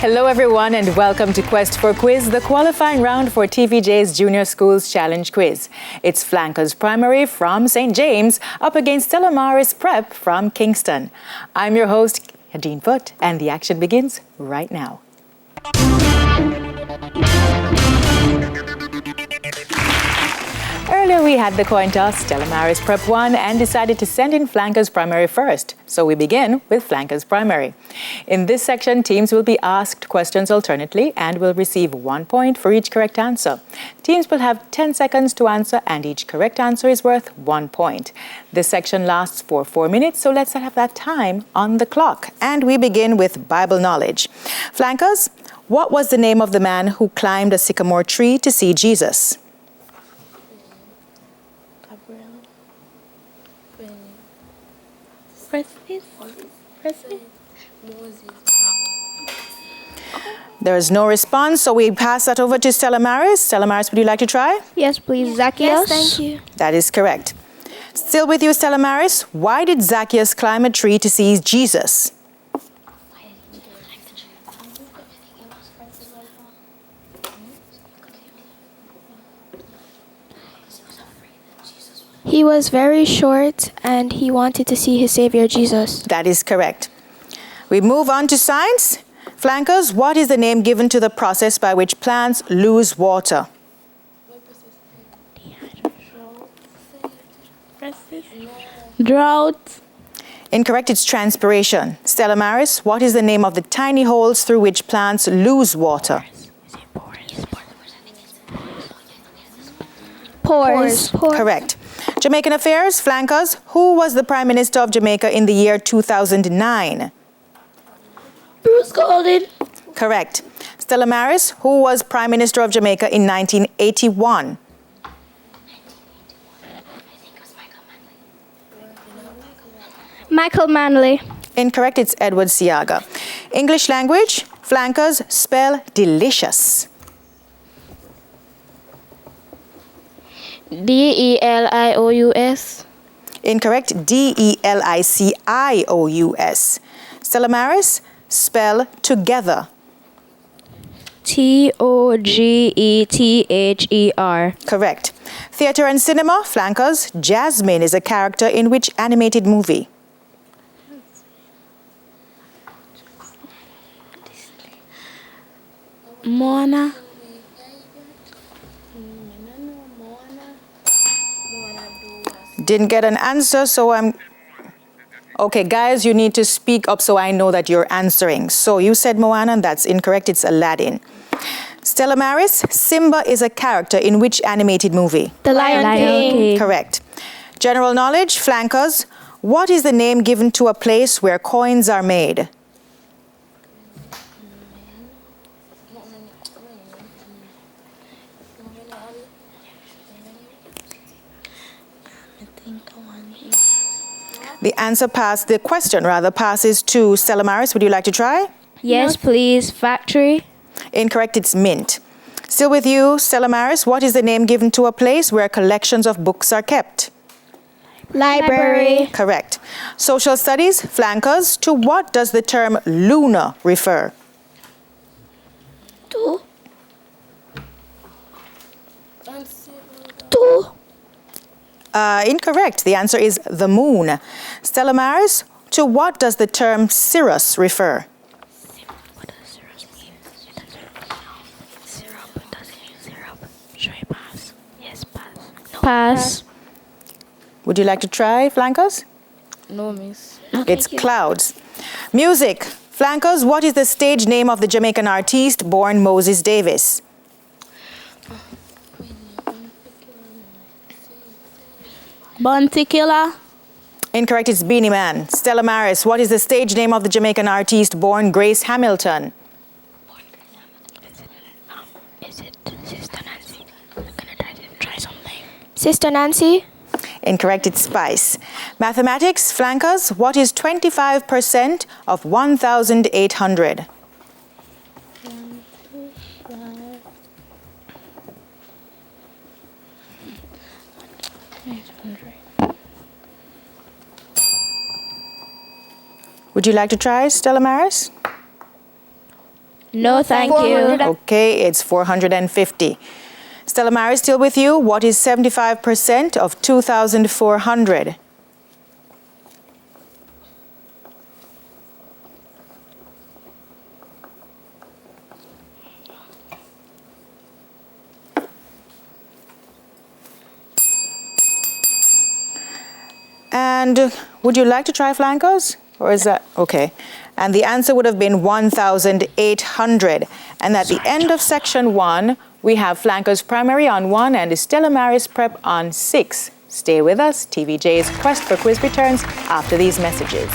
Hello everyone and welcome to Quest for Quiz, the qualifying round for TVJ's Junior Schools Challenge Quiz. It's Flankers Primary from St. James up against Stella Prep from Kingston. I'm your host, Dean Foote, and the action begins right now. Earlier we had the coin toss. Stella Prep won and decided to send in Flankers Primary first. So we begin with Flankers Primary. In this section, teams will be asked questions alternately and will receive 1 point for each correct answer. Teams will have 10 seconds to answer and each correct answer is worth 1 point. This section lasts for 4 minutes, so let's have that time on the clock. And we begin with Bible knowledge. Flankers, what was the name of the man who climbed a sycamore tree to see Jesus? There is no response, so we pass that over to Stella Maris. Stella Maris, would you like to try? Yes, please. Zacchaeus. Yes, thank you. That is correct. Still with you, Stella Maris. Why did Zacchaeus climb a tree to see Jesus? He was very short and he wanted to see his Savior Jesus. That is correct. We move on to science. Flankers, what is the name given to the process by which plants lose water? Drought. Incorrect, it's transpiration. Stella Maris, what is the name of the tiny holes through which plants lose water? Pores. Correct. Jamaican affairs, Flankers, who was the Prime Minister of Jamaica in the year 2009? Bruce Golden. Correct. Stella Maris, who was Prime Minister of Jamaica in 1981? Michael Manley. Incorrect, it's Edward Siaga. English language, Flankers, spell delicious. Delious. Incorrect, Delicious. Stella Maris, spell together. Toggether. Correct. Theatre and cinema, Flankers, Jasmine is a character in which animated movie? Moana. Didn't get an answer, so I'm... Okay, guys, you need to speak up so I know that you're answering. So you said Moana, and that's incorrect. It's Aladdin. Stella Maris, Simba is a character in which animated movie? The Lion King. Correct. General knowledge, Flankers, what is the name given to a place where coins are made? The question passes to Stella Maris. Would you like to try? Yes, please. Factory. Incorrect, it's mint. Still with you, Stella Maris. What is the name given to a place where collections of books are kept? Library. Correct. Social studies, Flankers. To what does the term lunar refer? Two. Incorrect. The answer is the moon. Stella Maris, to what does the term cirrus refer? What does syrup mean? Syrup doesn't mean syrup. Should I pass? Yes, pass. No. Pass. Would you like to try, Flankers? No, miss. It's clouds. Music. Flankers, what is the stage name of the Jamaican artist born Moses Davis? Buntikilla. Incorrect, it's Beanie Man. Stella Maris, what is the stage name of the Jamaican artist born Grace Hamilton? Is it Sister Nancy? I'm gonna try something. Sister Nancy? Incorrect, it's Spice. Mathematics, Flankers, what is 25% of 1,800? Would you like to try, Stella Maris? No, thank you. Okay, it's 450. Stella Maris, still with you. What is 75% of 2,400? And would you like to try flankers? Or is that okay? And the answer would have been 1,800. And at the end of section 1, we have flankers primary on 1 and Stella Maris prep on 6. Stay with us. TVJ's Quest for Quiz returns after these messages.